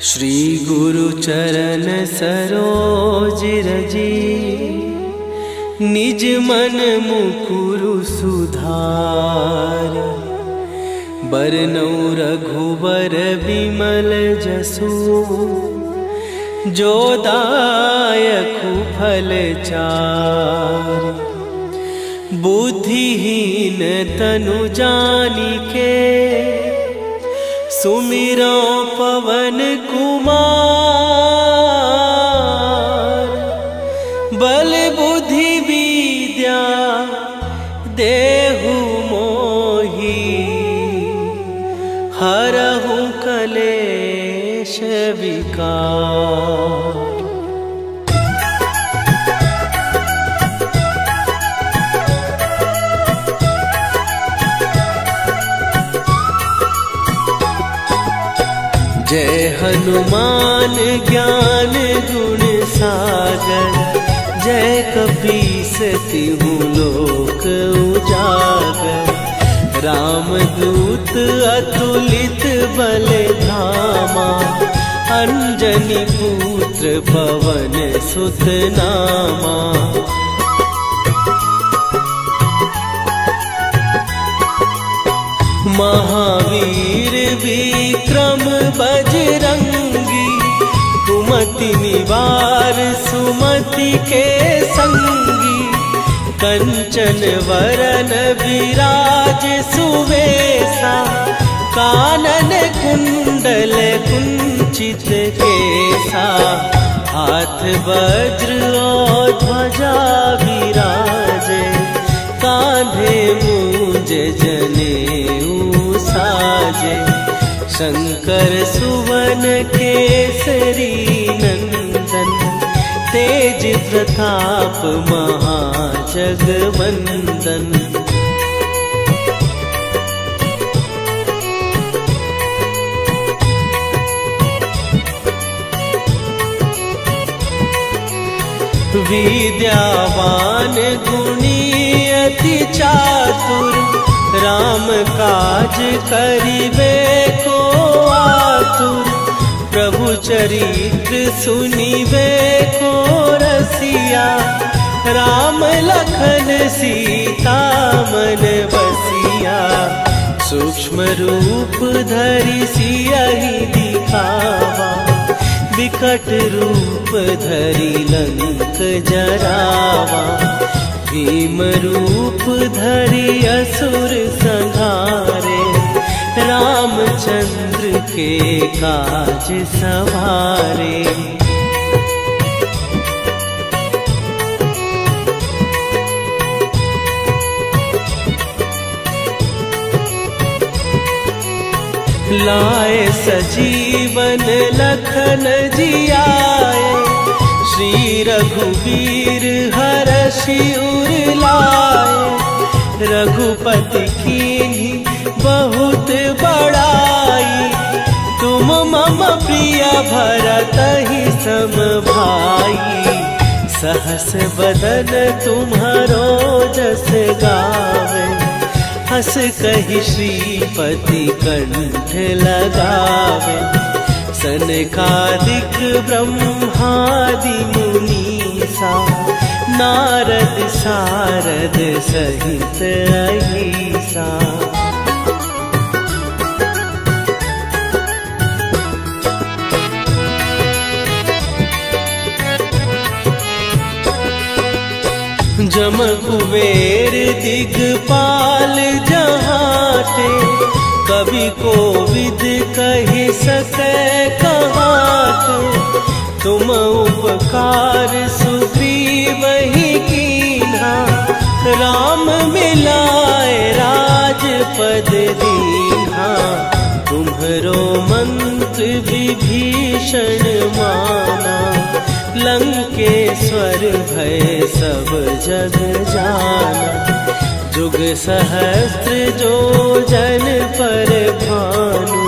श्री गुरु चरण सरोज रजी, निज मन मुकुरु सुधार। बरनौ रघुबर बिमल जसु, जो दायकु फल चार। बुद्धिहीन तनु जानिके, सुमिरो पवन कुमार। बल बुद्धि विद्या देहु मोहि, हरहु कलेश विकार। जय हनुमान ज्ञान गुण सागर, जय कपीस तिहु लोक उजागर। रामदूत अतुलित बल धामा, अंजनी पुत्र पवन सुत नामा। महावीर विक्रम बजरंगी, कुमति निवार सुमति के संगी। कंचन वरन विराज सुवेशा, कानन कुंडल कुंचित केसा। हाथ वज्र और ध्वजा विराजे, कांधे मूंज जनेऊ साजे। शंकर सुवन केसरी नंदन, तेज प्रताप महाजगवंदन। विद्यावान गुणी अति चातुर, राम काज करिबे को आतुर। प्रभु चरित्र सुनिबे को रसिया, राम लखन सीता मन बसिया। सूक्ष्म रूप धरि सियहि दिखावा, विकट रूप धरि लंक जरावा। भीम रूप धरि असुर संहारे, रामचंद्र के काज सवारे। लाए सजीवन लखन जियाए, श्री रघुवीर हरषि उर लाए। रघुपति कीन्ही बहुत बड़ाई, तुम मम प्रिय भरतहि सम भाई। सहस बदन तुम्हारो जस गावे, हस कहि श्रीपति कंठ लगावे। सनकादिक ब्रह्मादि मुनीसा, नारद सारद सहित अहिसा। जम कुबेर दिगपाल जहाते, कवि कोविद कहि सकै कहाते। तुम उपकार सुग्रीवहि कीन्हा, राम मिलाए राजपद दीन्हा। तुम्हरो मंत्र विभीषण माना, लंकेश्वर भय सब जग जाना। जुग सहस्त्र जो जन पर भानु,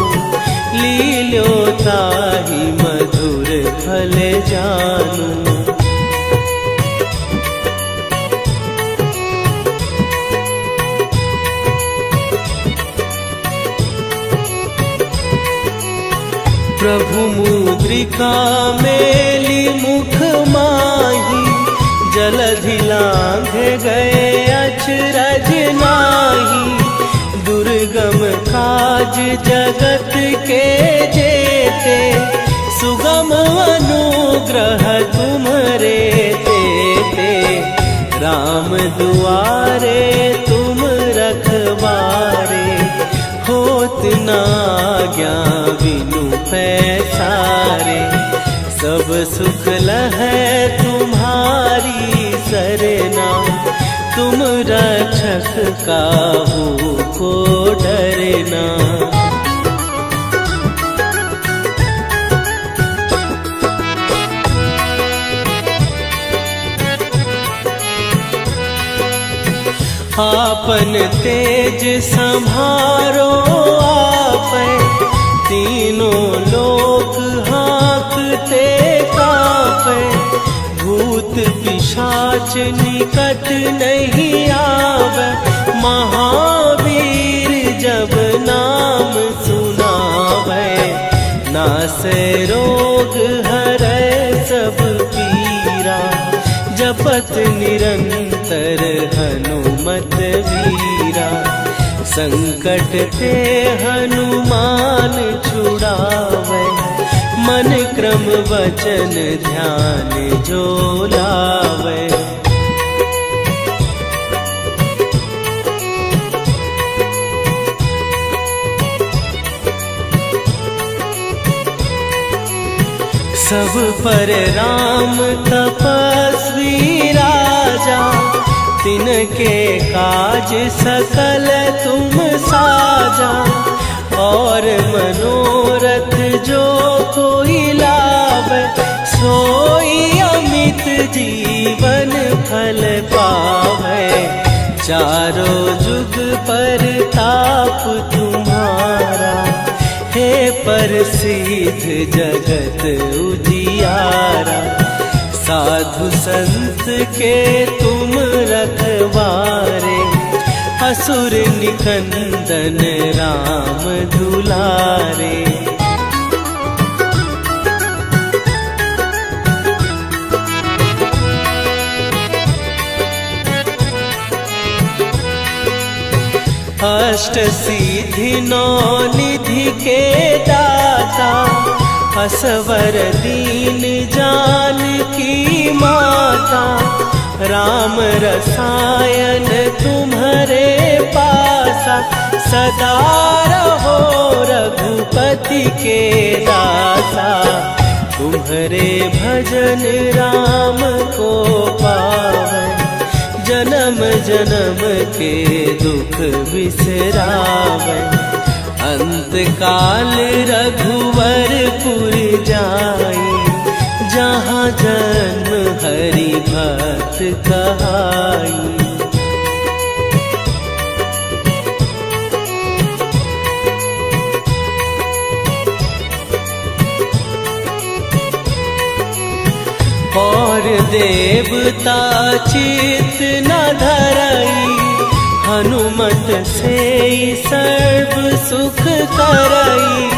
लील्यो ताहि मधुर फल जानू। प्रभु मुद्रिका मेली मुख माही, जलधि लांघे गए अचरज नाही। दुर्गम काज जगत के जेते, सुगम अनुग्रह तुम्हरे तेते। राम दुआरे तुम रखवारे, होत ना आज्ञा बिनु पैसारे। सब सुख लहै तुम्हारी सरना, तुम रक्षक काहू को डरना। आपन तेज संभारो आपै, तीनों लोक हाँकते कापै। भूत पिशाच निकट नहीं आवे, महावीर जब नाम सुनावे। नासै रोग हरै सब पीरा, जपत निरंतर हनुमत वीरा। संकट ते हनुमान छुड़ावे, मन क्रम वचन ध्यान जो लावे। सब पर राम तपस्वी राजा, तिनके काज सकल तुम साजा। और मनोरथ जो कोई लावे, सोई अमित जीवन फल पावे। चारों जुग पर ताप तुम्हारा, हे प्रसिद्ध जगत उजियारा। साधु संत के तुम रखवारे, असुर निकंदन राम दुलारे। अष्ट सिद्धि नौ निधि के दाता, असवर दीन जानकी माता। राम रसायन तुम्हारे पासा, सदा रहो रघुपति के दासा। तुम्हारे भजन राम को पावे, जन्म जन्म के दुख बिसरावे। अंत काल रघुवरपुर जाई, जहाँ जन्म हरि भक्त कहाई। और देवता चित न धरई, हनुमत से सर्व सुख करई।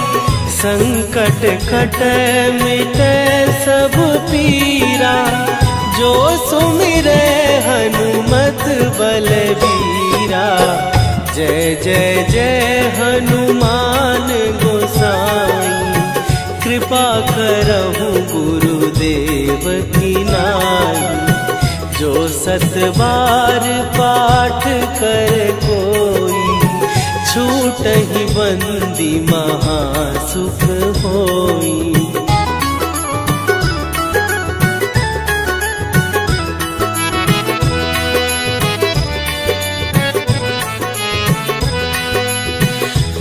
संकट कटै मिटै सब पीरा, जो सुमिरै हनुमत बलबीरा। जय जय जय हनुमान गोसाई, कृपा करहु गुरुदेव की नाई। जो सत बार पाठ कर कोई, छूटहि बंदी महासुख होई।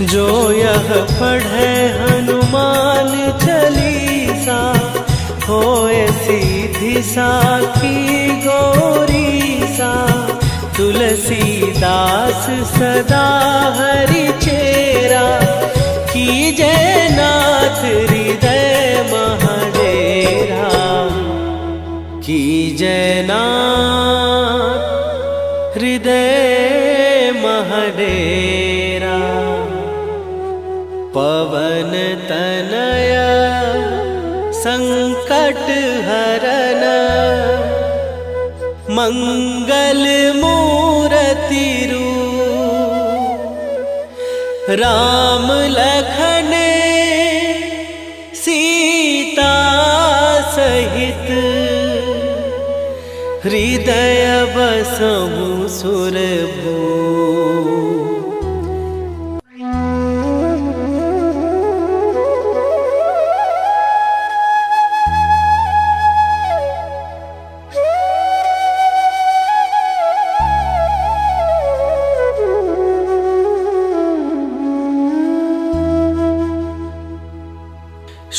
जो यह पढ़े हनुमान चालीसा, होए सीधी साखी गौरीसा। तुलसीदास सदा हरि चेरा, कीजै नाथ हृदय महडेरा। कीजै नाथ हृदय महडेरा। पवन तनया संकट हरन मंगल मूर्ति रूप राम लखन सीता सहित हृदय बसहु सुरभू।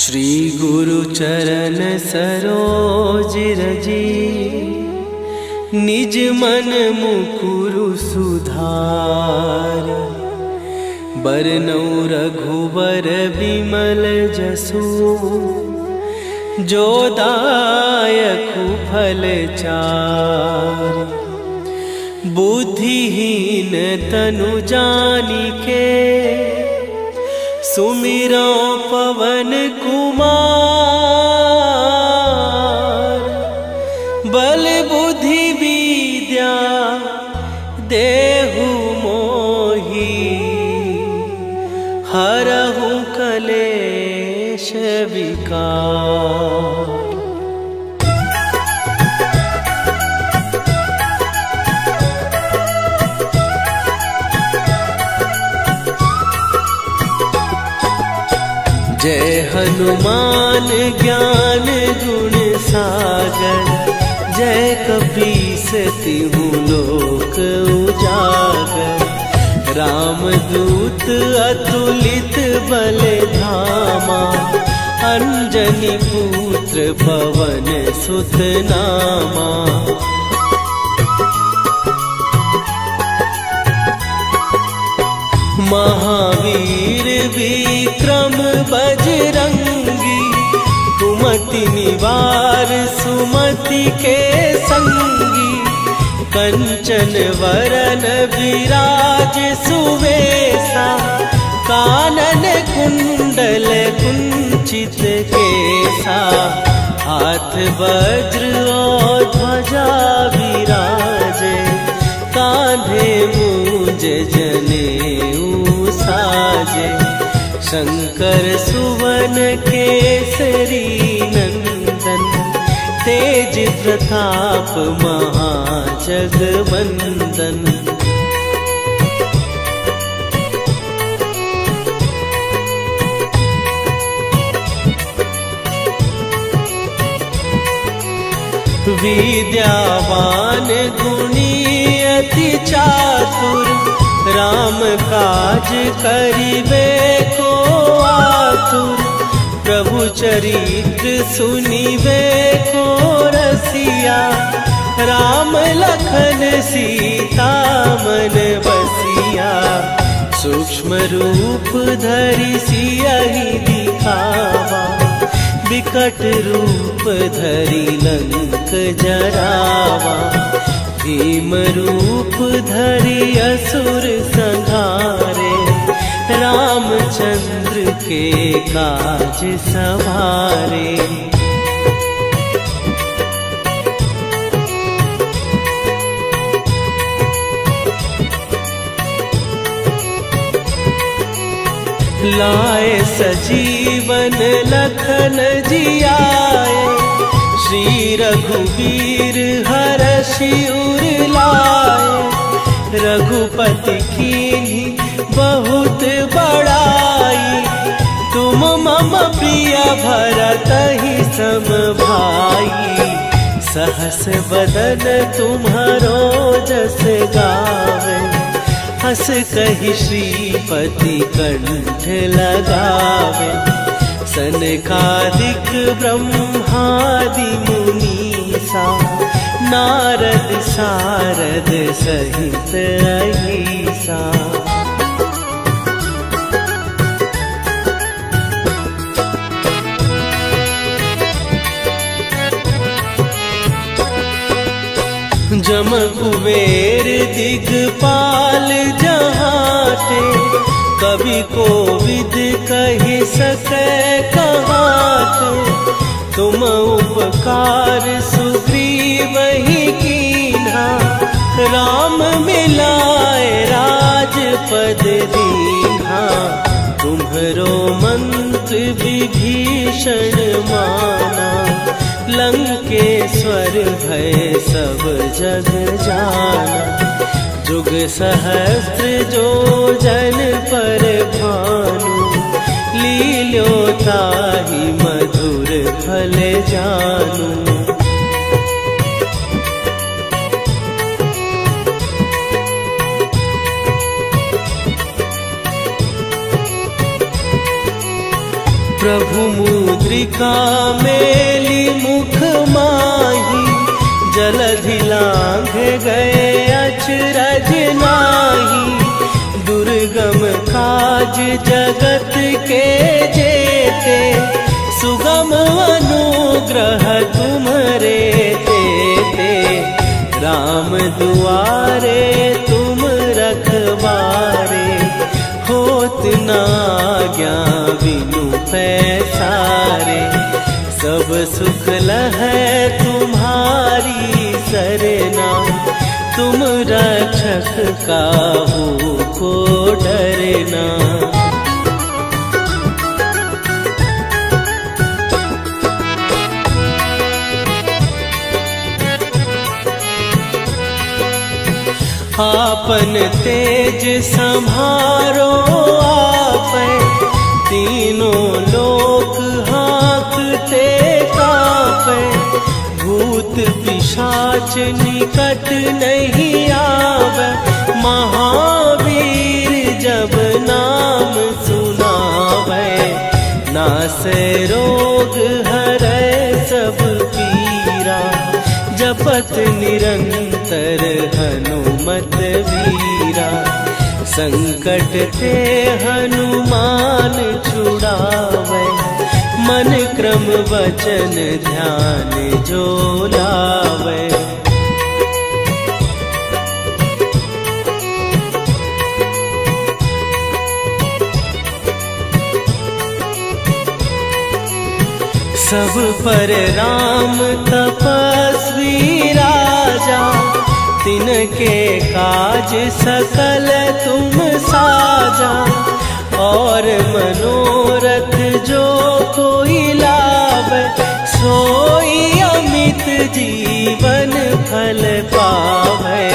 श्री गुरु चरण सरोज रजी निज मन मुकुरु सुधार। बरनउँ रघुबर बिमल जसु जो दायकु फल चार। बुद्धिहीन तनु जानिके सुमिरो पवन कुमार। बल बुद्धि विद्या देहु मोहि हरहु कलेश विकार। जय हनुमान ज्ञान गुण सागर। जय कपीस तिहु लोक उजागर। रामदूत अतुलित बल धामा। अंजनी पुत्र पवन सुत नामा। महावीर विक्रम बजरंगी। कुमति निवार सुमति के संगी। कंचन वरन विराज सुवेशा। कानन कुंडल कुंचित केसा। हाथ वज्र और ध्वजा विराजे। कांधे मूंज जनेऊ साजे। शंकर सुवन केसरी नंदन। तेज प्रताप महाजगवंदन। विद्यावान गुणी अति चातुर। राम काज करिबे को आतुर। प्रभु चरित्र सुनिबे को रसिया। राम लखन सीता मन बसिया। सूक्ष्म रूप धरि सियहि दिखावा। विकट रूप धरि लंक जरावा। भीम रूप धरि असुर संहारे। रामचंद्र के काज सवारे। लाए सजीवन लखन जियाए। श्री रघुवीर हरषि उर लाए। रघुपति कीन्ही बहुत बड़ाई। तुम मम प्रिय भरतहि सम भाई। सहस बदन तुम्हारो जस गावे। हस कहि श्रीपति कंठ लगावे। सनकादिक ब्रह्मादि मुनीसा। नारद सारद सहित अहिसा। जम कुबेर दिगपाल जहाते, कवि को विद कहि सकै कहाते। तुम उपकार सुग्रीव ही कीन्हा, राम मिलाए राजपद दीन्हा। तुम्हरो मंत्र विभीषण माना, लंकेश्वर भय सब जग जाना। जुग सहस्त्र जो जन पर भानु, लील्यो ताहि मधुर फल जानू। प्रभु मुद्रिका मेली मुख माही, जलधि लांघ गए अचरज नाही। दुर्गम काज जगत के जेते, सुगम अनुग्रह तुम्हरे तेते। राम दुआरे तुम रखवारे, होत न आज्ञा बिनु पैसारे। सब सुख लहै तुम्हारी सरना, तुम रक्षक काहू को डरना। आपन तेज संभारो आपै, तीनों लोक हाँकते कापै। भूत पिशाच निकट नहीं आवे, महावीर जब नाम सुनावे। नासै रोग हरै सब पीरा, जपत निरंतर हनुमत वीरा। संकट ते हनुमान छुड़ावे, मन क्रम वचन ध्यान जो लावे। सब पर राम तपस्वी राजा, तिनके काज सकल तुम साजा। और मनोरथ जो कोई लावे, सोई अमित जीवन फल पावे।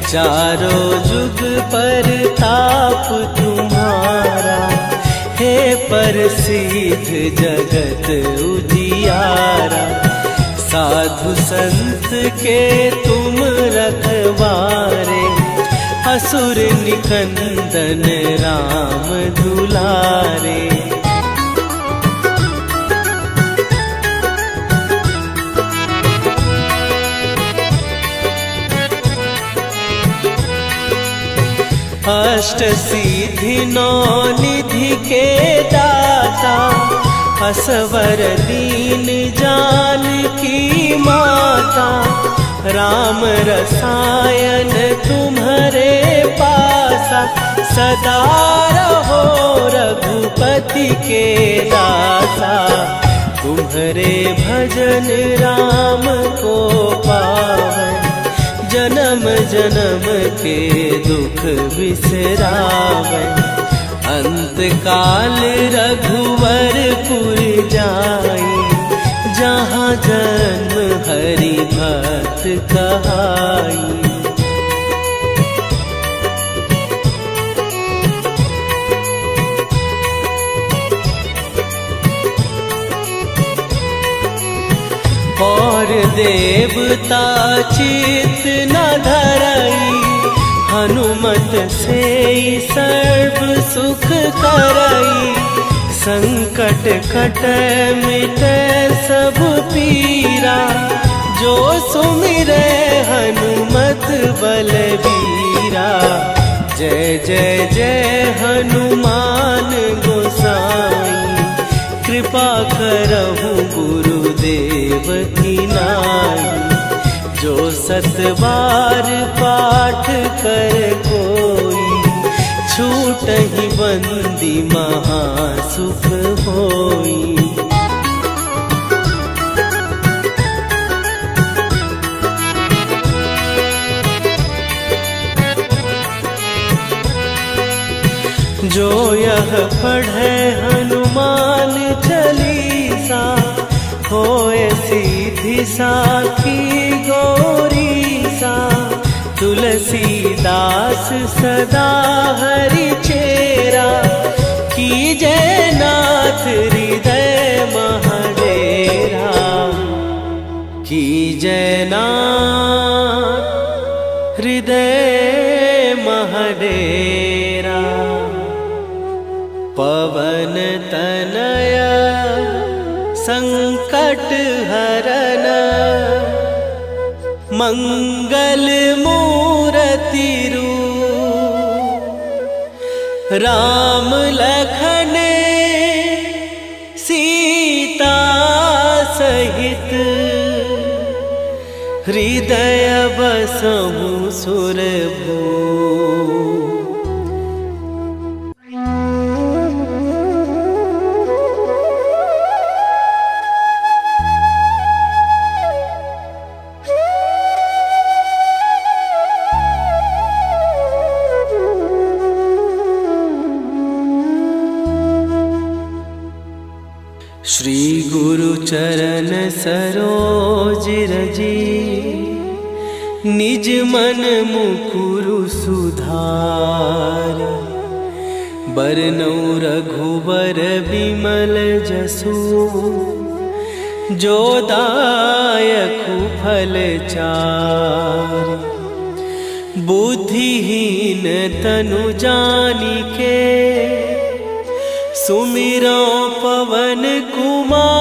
चारों जुग पर ताप तुम्हारा, हे प्रसिद्ध जगत उजियारा। साधु संत के तुम रखवारे, असुर निकंदन राम दुलारे। अष्ट सिद्धि नौ निधि के दाता, असवर दीन जानकी माता। राम रसायन तुम्हारे पासा, सदा रहो रघुपति के दासा। तुम्हारे भजन राम को पावै, जन्म जन्म के दुख बिसरावै। अंत काल रघुवरपुर जाई, जहाँ जन्म हरि भक्त कहाई। और देवता चित न धरई, हनुमत से सर्व सुख करई। संकट कटै मिटै सब पीरा, जो सुमिरै हनुमत बलबीरा। जय जय जय हनुमान गोसाई, कृपा करहु गुरुदेव की नाई। जो 7 बार पाठ कर कोई, छूट ही बंदी महासुख होई। जो यह पढ़े हनुमान चालीसा, होए सीधी साखी गौरी सा। तुलसीदास सदा हरि चेरा, कीजय नाथ हृदय महडेरा। कीजय नाथ हृदय महडेरा। पवन तनय संकट हरन, मंगल मूरति रूप। राम लखन सीता सहित, हृदय बसहु सुरभूप। श्री गुरु चरण सरोज रजी, निज मन मुकुरु सुधार। बरनउँ रघुबर बिमल जसु, जो दायकु फल चारि। बुद्धिहीन तनु जानिके, सुमिरो पवन कुमार।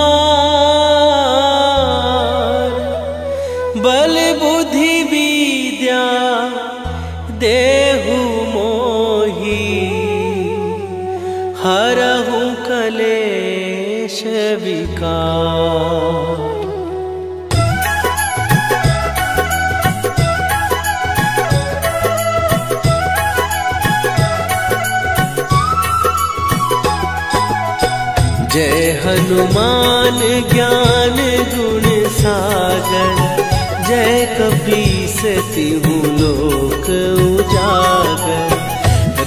बल बुद्धि विद्या देहु मोहि, हरहु कलेश विकार। जय हनुमान ज्ञान गुण सागर, जय कपीस तिहु लोक उजागर।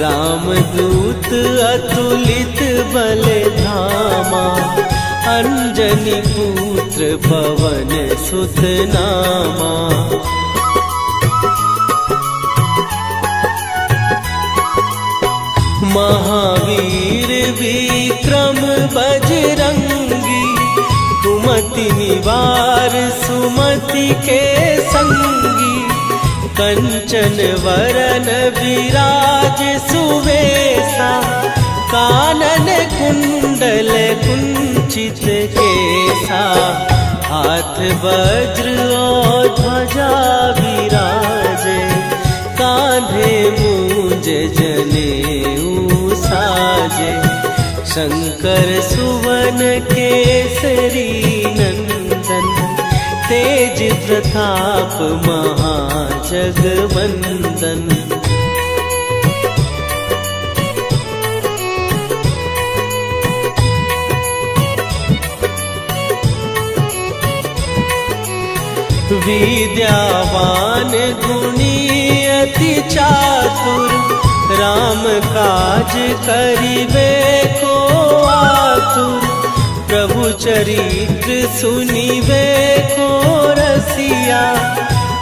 रामदूत अतुलित बल धामा, अंजनी पुत्र पवन सुत नामा। महावीर विक्रम बजरंगी, कुमति निवार सुमति के संगी। कंचन वरन विराज सुवेशा, कानन कुंडल कुंचित केसा। हाथ वज्र और ध्वजा विराजे, कांधे मूंज जनेऊ साजे। शंकर सुवन केसरी नंदन, तेज प्रताप महाजगवंदन। विद्यावान गुणी अति चातुर, राम काज करिबे को आतुर। प्रभु चरित्र सुनिबे को रसिया,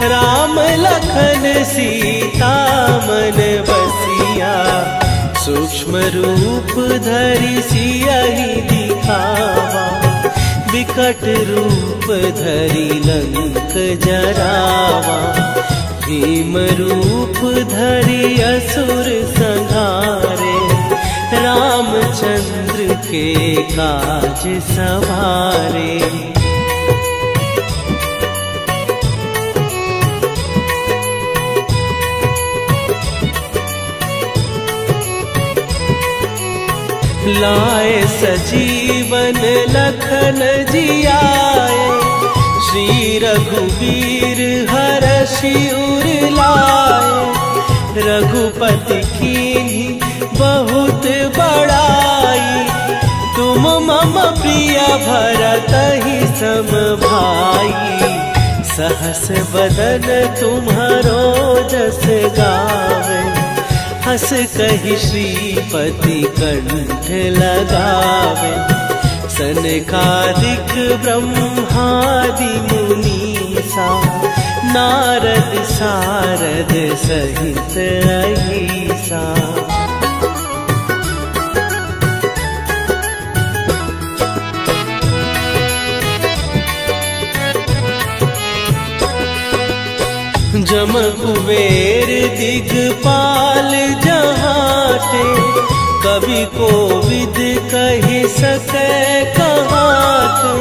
राम लखन सीता मन बसिया। सूक्ष्म रूप धरि सियहि दिखावा, विकट रूप धरि लंक जरावा। भीम रूप धरि असुर संहारे, रामचंद्र के काज सवारे। लाए सजीवन लखन जियाए, श्री रघुवीर हर्षि उर लाए। रघुपति कीन्ही बहुत बड़ाई, तुम मम प्रिय भरतहि सम भाई। सहस बदन तुम्हारो जस गावे, हस कहि श्रीपति कंठ लगावे। सनकादिक ब्रह्मादि मुनीसा, नारद सारद सहित अहिसा। जम कुबेर दिगपाल जहाते, कवि कोविद कहि सकै कहाते।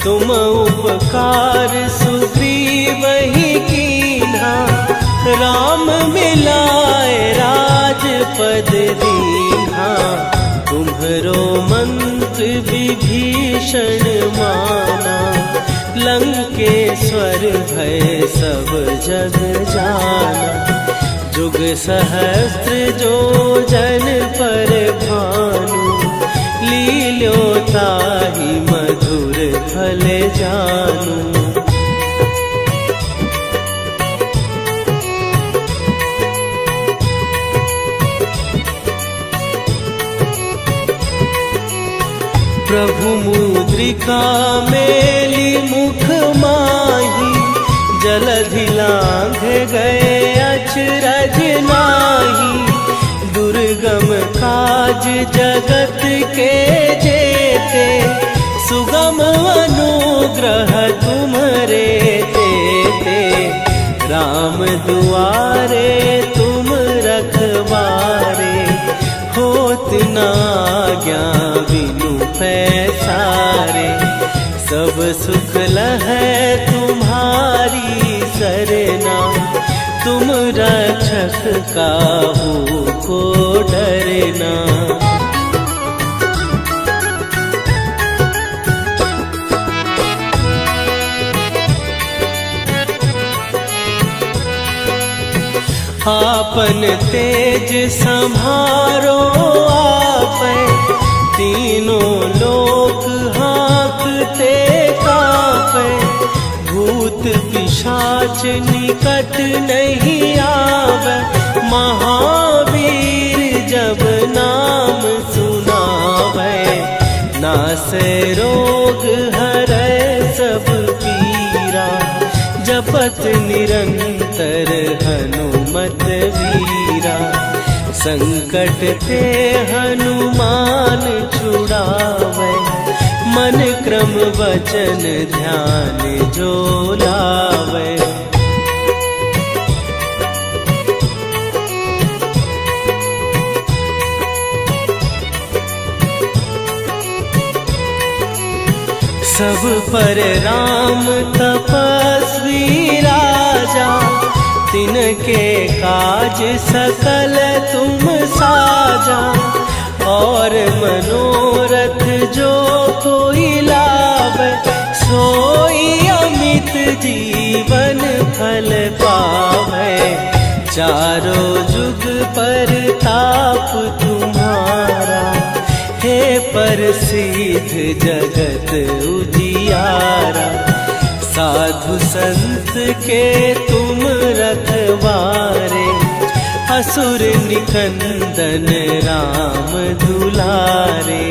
तुम उपकार सुग्रीवहि कीन्हा, राम मिलाए राजपद दीन्हा। तुम्हरो मंत्र विभीषण माना, लंकेश्वर भय सब जग जाना। जुग सहस्त्र जो जन पर भानु, लील्यो ताहि मधुर फल जानू। प्रभु मुद्रिका मेली मुख माही, जलधि लांघ गए अचरज नाही। दुर्गम काज जगत के जेते, सुगम अनुग्रह तुम्हरे तेते। राम दुआरे तुम रखवारे, होत न आज्ञा बिनु पैसारे। सब सुख लहै तुम्हारी सरना, तुम रक्षक काहू को डरना। आपन तेज सम्हारो आपै, तीनों लोक हाँकते कापै। भूत पिशाच निकट नहीं आवे, महावीर जब नाम सुनावे। नासै रोग हरै सब पीरा, जपत निरंतर हनुमत वीरा। संकट ते हनुमान छुड़ावे, मन क्रम वचन ध्यान जो लावे। सब पर राम तपस्वी राजा, तिनके काज सकल तुम साजा। और मनोरथ जो कोई लावे, सोई अमित जीवन फल पावे। चारों जुग पर ताप तुम्हारा, हे प्रसिद्ध जगत उजियारा। साधु संत के तुम रखवारे, असुर निकंदन राम दुलारे।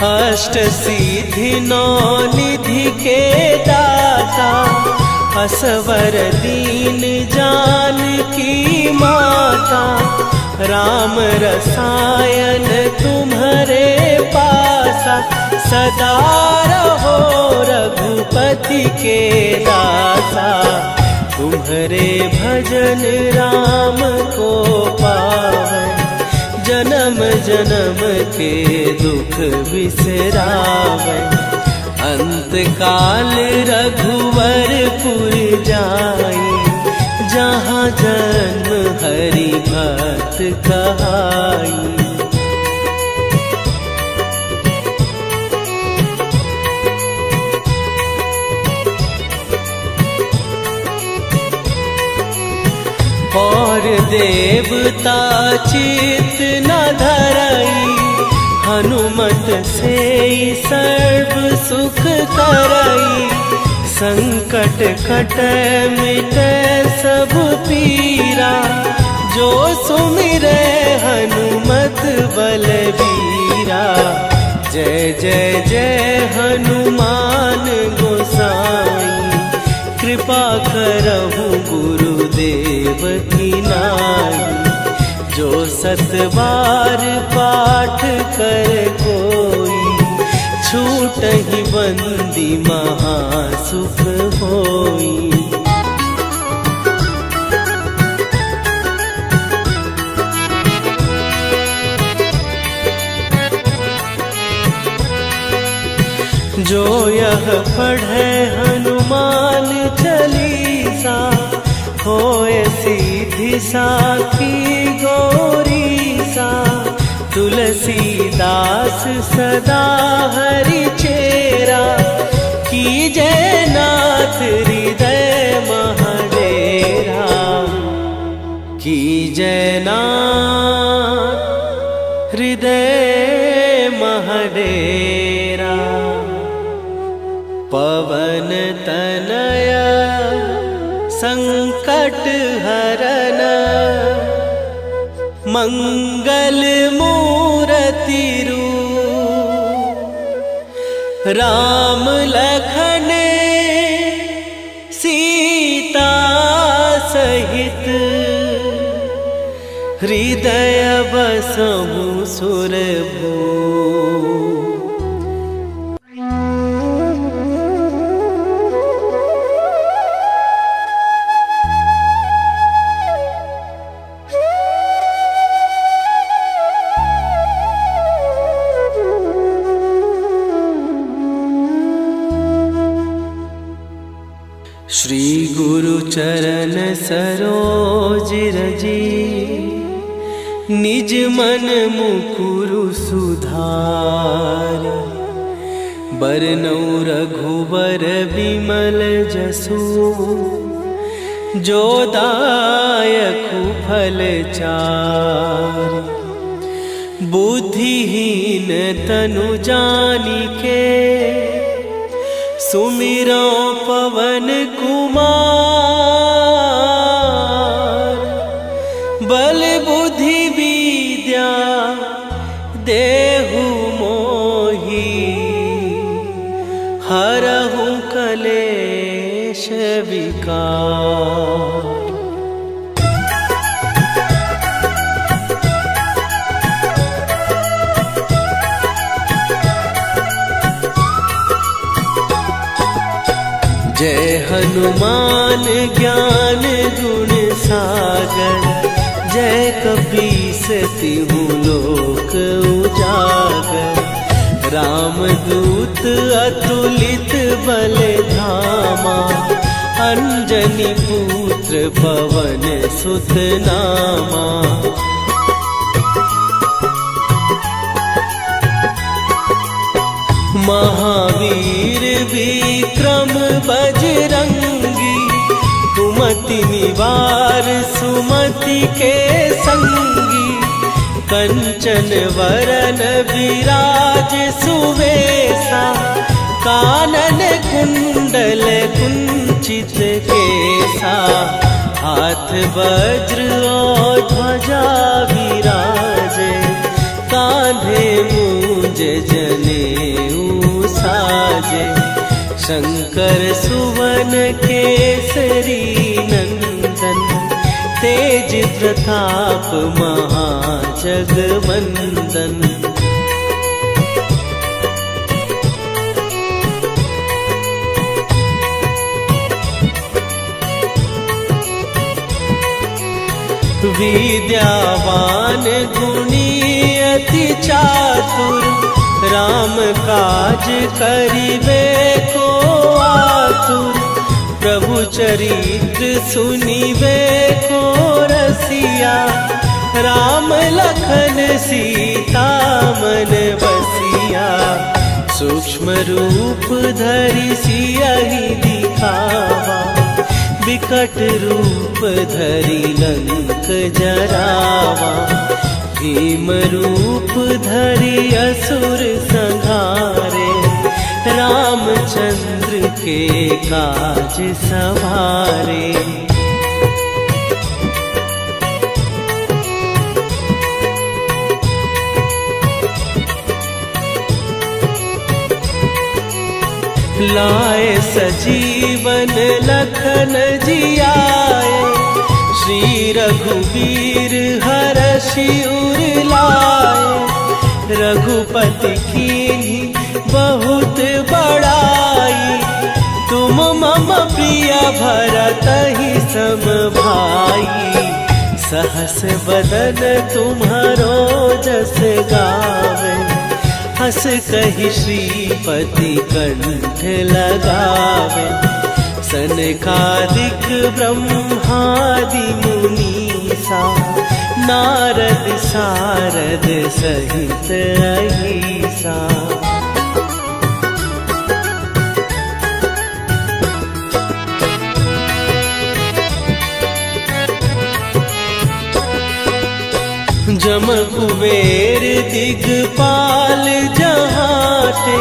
अष्ट सिद्धि नौ निधि के दाता, असवर दीन जानकी माता। राम रसायन तुम्हारे पासा, सदा रहो रघुपति के दासा। तुम्हारे भजन राम को पावे, जन्म जन्म के दुख बिसरावे। अंत काल रघुवरपुर जाई, जहाँ जहाँ जन्म हरि भक्त कहाई। और देवता चित न धरई, हनुमत से सर्व सुख करई। संकट कट मिटे सब पीरा, जो सुमिरे हनुमत बलबीरा। जय जय जय हनुमान गोसाई, कृपा करहु गुरुदेव की नाई। जो सत बार पाठ कर कोई, छूटहि बंदी महासुख होई। जो यह पढ़े हनुमान चालीसा, होए सीधी साखी गौरीसा। तुलसीदास सदा हरि चेरा, कीजय नाथ हृदय महडेरा। कीजय नाथ हृदय महडेरा। पवन तनय संकट हरन, मंगल मूरति रूप। राम लखन सीता सहित, हृदय बसहु सुरभूप। श्री गुरु चरण सरोज रजी, निज मन मुकुरु सुधार। बरनउँ रघुबर बिमल जसु, जो दायकु फल चारि। बुद्धिहीन तनु जानिके, सुमिरो पवन कुमार। बल बुद्धि विद्या देहु मोहि, हरहु कलेश विकार। जय हनुमान ज्ञान गुण सागर, जय कपीस तिहु लोक उजागर। रामदूत अतुलित बल धामा, अंजनी पुत्र पवन सुत नामा। महावीर विक्रम बजरंगी, कुमति निवार सुमति के संगी। कंचन वरन विराज सुवेशा, कानन कुंडल कुंचित केसा। हाथ वज्र और ध्वजा विराजे, कांधे मूंज जनेऊ साजे। शंकर सुवन केसरी नंदन, तेज प्रताप महाजगवंदन। विद्यावान गुणी अति चातुर, राम काज करिबे को आतुर। प्रभु चरित्र सुनिवे को रसिया, राम लखन सीता मन बसिया। सूक्ष्म रूप धरि सियहि दिखावा, विकट रूप धरि लंक जरावा। भीम रूप धरि असुर संहारे, रामचंद्र के काज सवारे। लाए सजीवन लखन जियाए, श्री रघुवीर हरषि उर लाए। रघुपति कीन्ही बहुत बड़ाई, तुम मम प्रिय भरतहि सम भाई। सहस बदन तुम्हारो जस गावे, हस कहि श्रीपति कंठ लगावे। सनकादिक ब्रह्मादि मुनीसा, नारद सारद सहित अहिसा। जम कुबेर दिगपाल जहाते,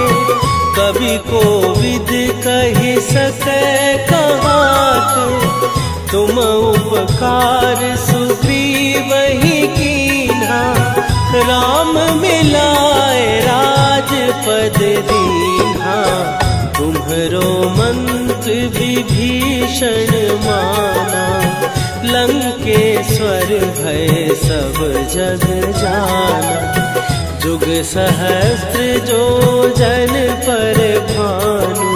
कवि कोविद कहि सकै कहाते। तुम उपकार सुग्रीवहि कीन्हा, राम मिलाए राजपद दीन्हा। तुम्हरो मंत्र विभीषण माना, लंकेश्वर भय सब जग जाना। जुग सहस्त्र जो जन पर भानु,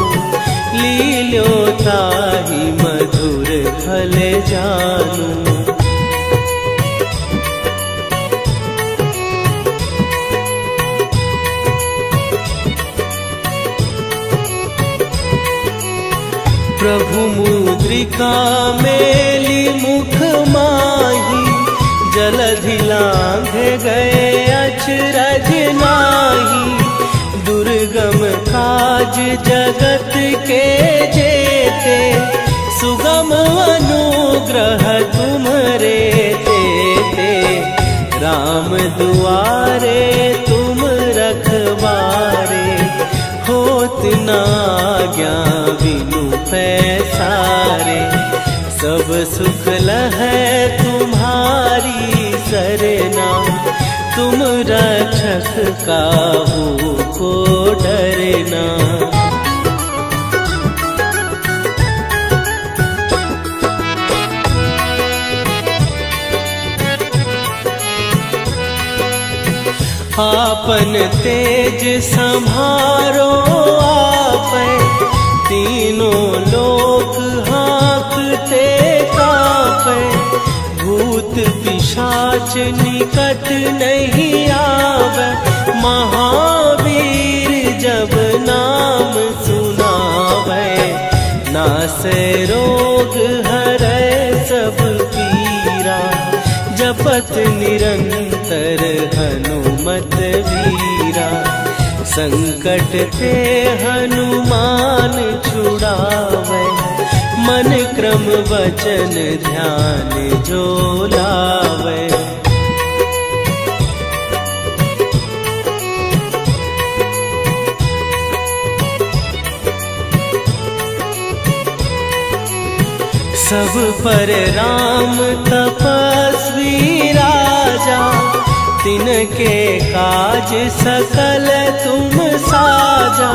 लील्यो ताहि मधुर फल जानू। प्रभु मुद्रिका मेली मुख माही, जलधि लांघे गए अचरज नाही। दुर्गम काज जगत के जेते, सुगम अनुग्रह तुम्हरे तेते। राम दुआरे तुम रखवारे, होत न आज्ञा बिनु पैसारे। सब सुख लहै तुम्हारी सरना, तुम रक्षक काहू को डरना। आपन तेज संभारो आपै, तीनों लोक हाँकते कापै। भूत पिशाच निकट नहीं आवे, महावीर जब नाम सुनावे। नासै रोग हरै सब पीरा, जपत निरंतर हनुमत वीरा। संकट ते हनुमान छुड़ावे, मन क्रम वचन ध्यान जो लावे। सब पर राम तपस्वी राजा, तिनके काज सकल तुम साजा।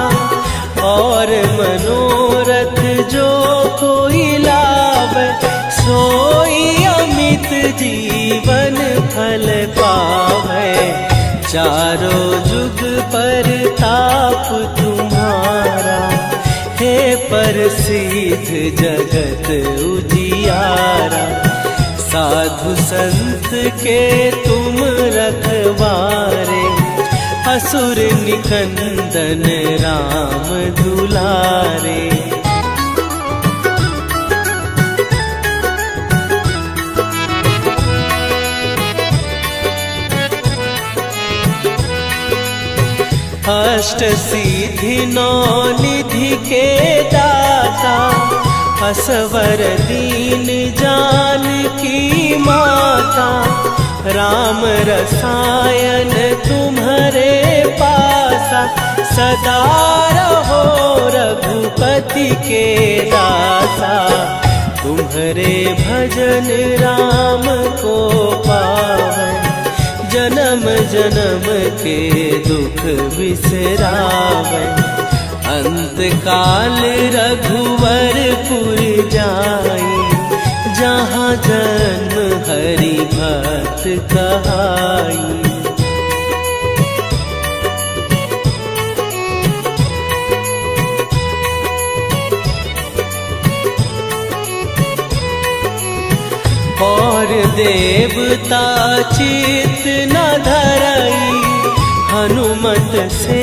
और मनोरथ जो कोई लावे, सोई अमित जीवन फल पावे। चारों जुग पर ताप तुम्हारा, हे प्रसिद्ध जगत उजियारा। साधु संत के तुम रखवारे, असुर निकंदन राम दुलारे। अष्ट सिद्धि नौ निधि के दाता, असवर दीन जानकी माता, राम रसायन तुम्हारे पासा, सदा रहो रघुपति के दासा। तुम्हारे भजन राम को पावन, जन्म जन्म के दुख बिसरावन। अंत काल रघुवरपुर जाई, जहाँ जन्म हरि भक्त कहाई। और देवता चित न धरई, हनुमत से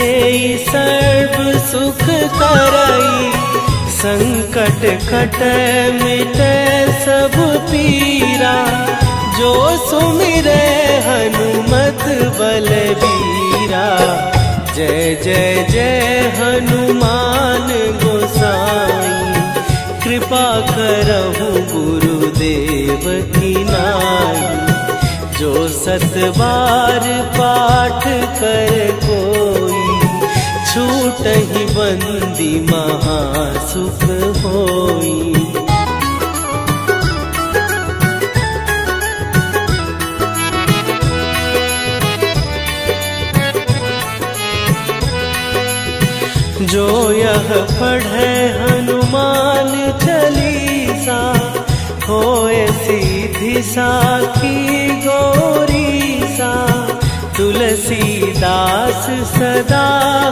सर्व सुख करई। संकट कट मिट सब पीरा, जो सुमिरै हनुमत बलबीरा। जय जय जय हनुमान गोसाई, कृपा करहु गुरुदेव की नाई। जो सत बार पाठ कर कोई, छूटहि बंदी महासुख होई। जो यह पढ़े हनुमान चालीसा, होए सीधी साखी गौरीसा। तुलसीदास सदा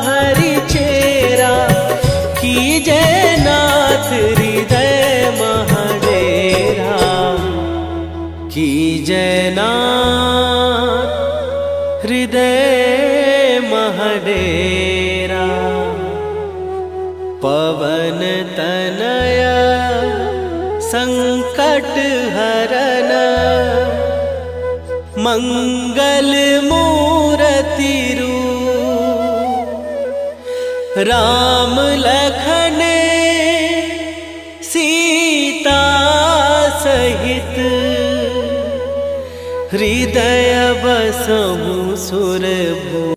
हरि चेरा, कीजय नाथ हृदय महडेरा। कीजय नाथ हृदय महडेरा। पवन तनय संकट हरन, मंगल मूरति रूप। राम लखन सीता सहित, हृदय बसहु सुरभूप।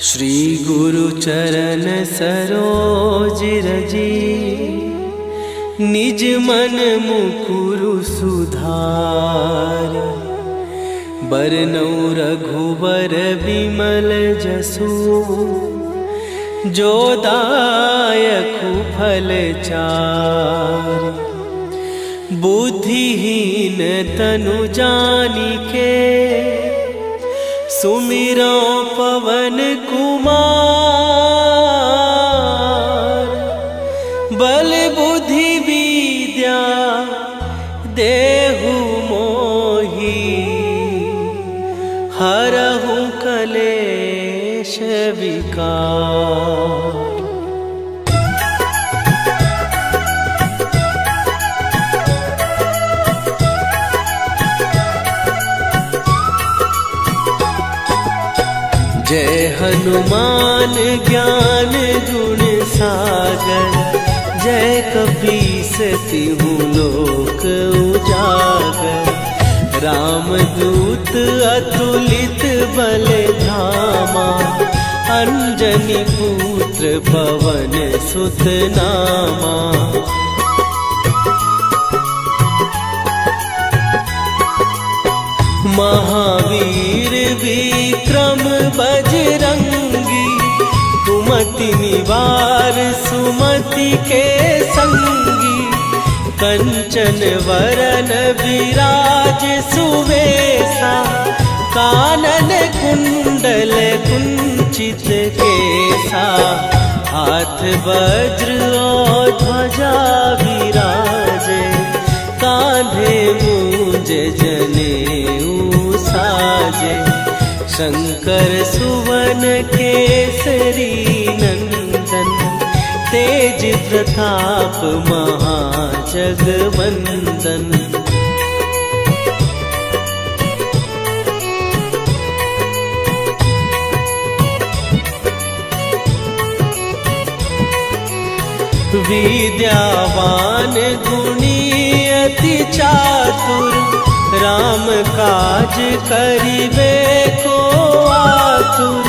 श्री गुरु चरण सरोज रजी, निज मन मुकुरु सुधार। बरनउँ रघुबर बिमल जसु, जो दायकु फल चार। बुद्धिहीन तनु जानिके, सुमिरो पवन कुमार। बल बुद्धि विद्या देहु मोहि, हरहु कलेश विकार। जय हनुमान ज्ञान गुण सागर, जय कपीस तिहु लोक उजागर। रामदूत अतुलित बल धामा, अंजनी पुत्र पवन सुत नामा। महावीर विक्रम बजरंगी, कुमति निवार सुमति के संगी। कंचन वरन विराज सुवेशा, कानन कुंडल कुंचित केसा। हाथ वज्र और ध्वजा विराजे, कांधे मूंज जनेऊ साजे। शंकर सुवन केसरी नंदन, तेज प्रताप महाजगवंदन। विद्यावान गुणी अति चातुर, राम काज करिबे को आतुर।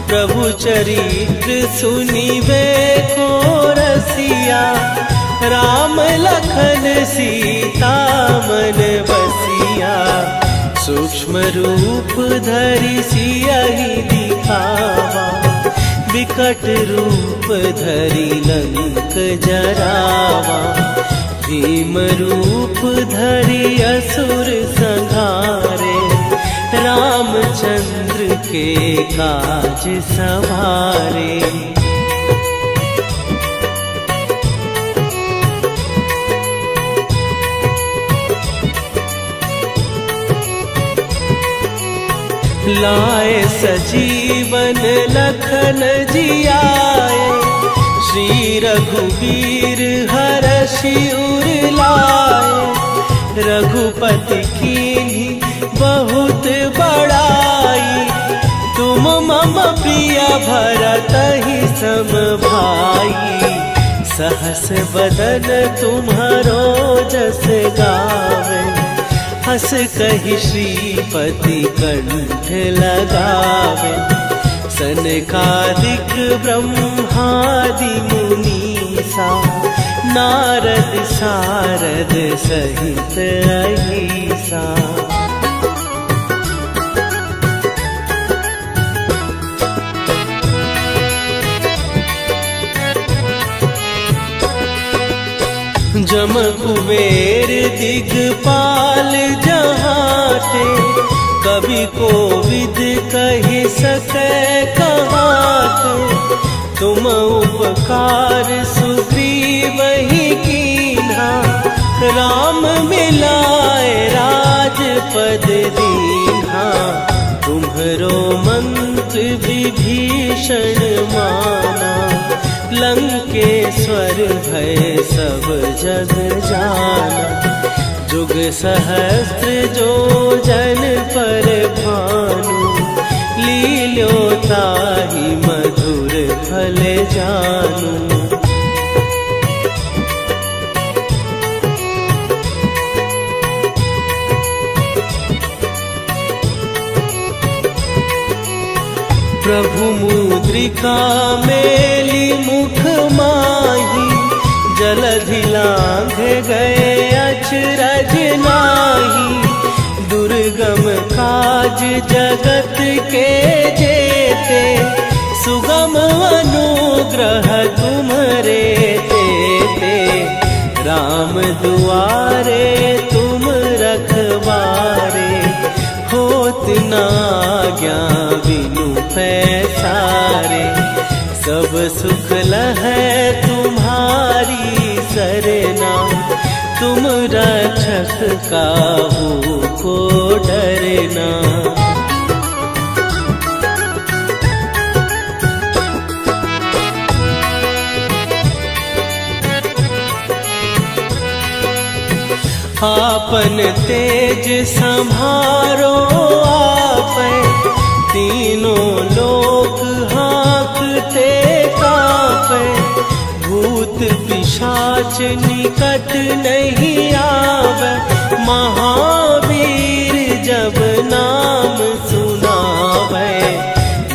प्रभु चरित्र सुनिबे को रसिया, राम लखन सीता मन बसिया। सूक्ष्म रूप धरि सियहि दिखावा, विकट रूप धरि लंक जरावा। भीम रूप धरि असुर संहारे, रामचंद्र के काज सवारे। लाए सजीवन लखन जियाए, श्री रघुवीर हरषि उर लाए। रघुपति कीन्ही बहुत बड़ाई, तुम मम प्रिय भरतहि सम भाई। सहस बदन तुम्हारो जस गावे, हस कहि श्रीपति कंठ लगावे। सनकादिक ब्रह्मादि मुनीसा, नारद सारद सहित अहिसा। जम कुबेर दिगपाल जहाते, कवि कोविद कहि सकै कहाते। तुम उपकार सुग्रीवहि कीन्हा, राम मिलाए राजपद दीन्हा। तुम्हरो मंत्र विभीषण माना, लंकेश्वर भय सब जग जाना। जुग सहस्त्र जो जन पर भानु, लील्यो ताहि मधुर फल जानू। प्रभु मुद्रिका मेली मुख माही, जलधि लांघ गए अचरज नाही। दुर्गम काज जगत के जेते, सुगम अनुग्रह तुम्हरे तेते। राम दुआरे तुम रखवारे, होत न आज्ञा बिनु पैसारे। सब सुख लहै तुम्हारी सरना, तुम रक्षक काहू को डरना। आपन तेज संभारो आपै, तीनों लोक हाँकते कापै। भूत पिशाच निकट नहीं आवे, महावीर जब नाम सुनावे।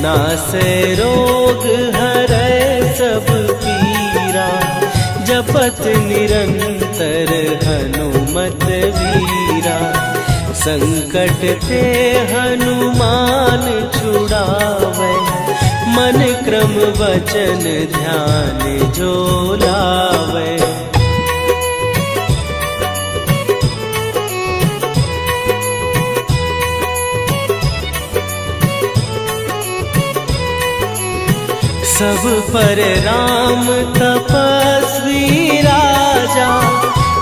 नासै रोग हरै सब पीरा, जपत निरंतर हनुमत वीरा। संकट ते हनुमान छुड़ावे, मन क्रम वचन ध्यान जो लावे। सब पर राम तपस्वी राजा,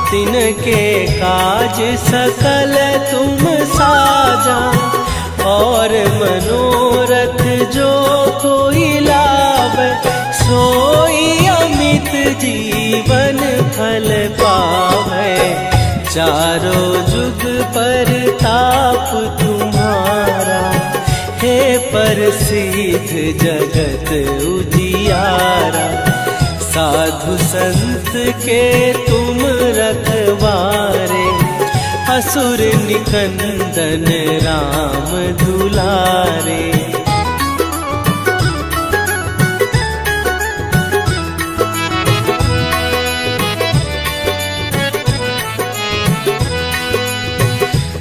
तिनके काज सकल तुम साजा। और मनोरथ जो कोई लावे, सोई अमित जीवन फल पावे। चारों जुग पर ताप तुम्हारा, हे प्रसिद्ध जगत उजियारा। साधु संत के तुम रखवारे, असुर निकंदन राम दुलारे।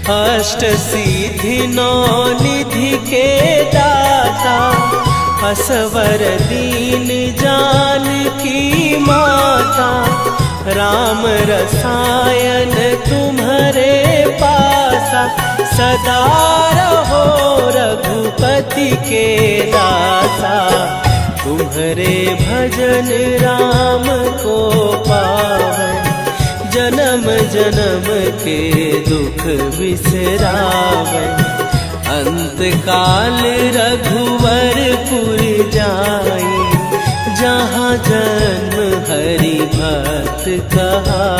अष्ट सिद्धि नौ निधि के दाता, असवर दीन जानकी माता। राम रसायन तुम्हारे पासा, सदा रहो रघुपति के दासा। तुम्हारे भजन राम को पावे, जन्म जन्म के दुख बिसरावे। अंत काल रघुवरपुर जाई, जहाँ जन्म हरि भक्त कहा।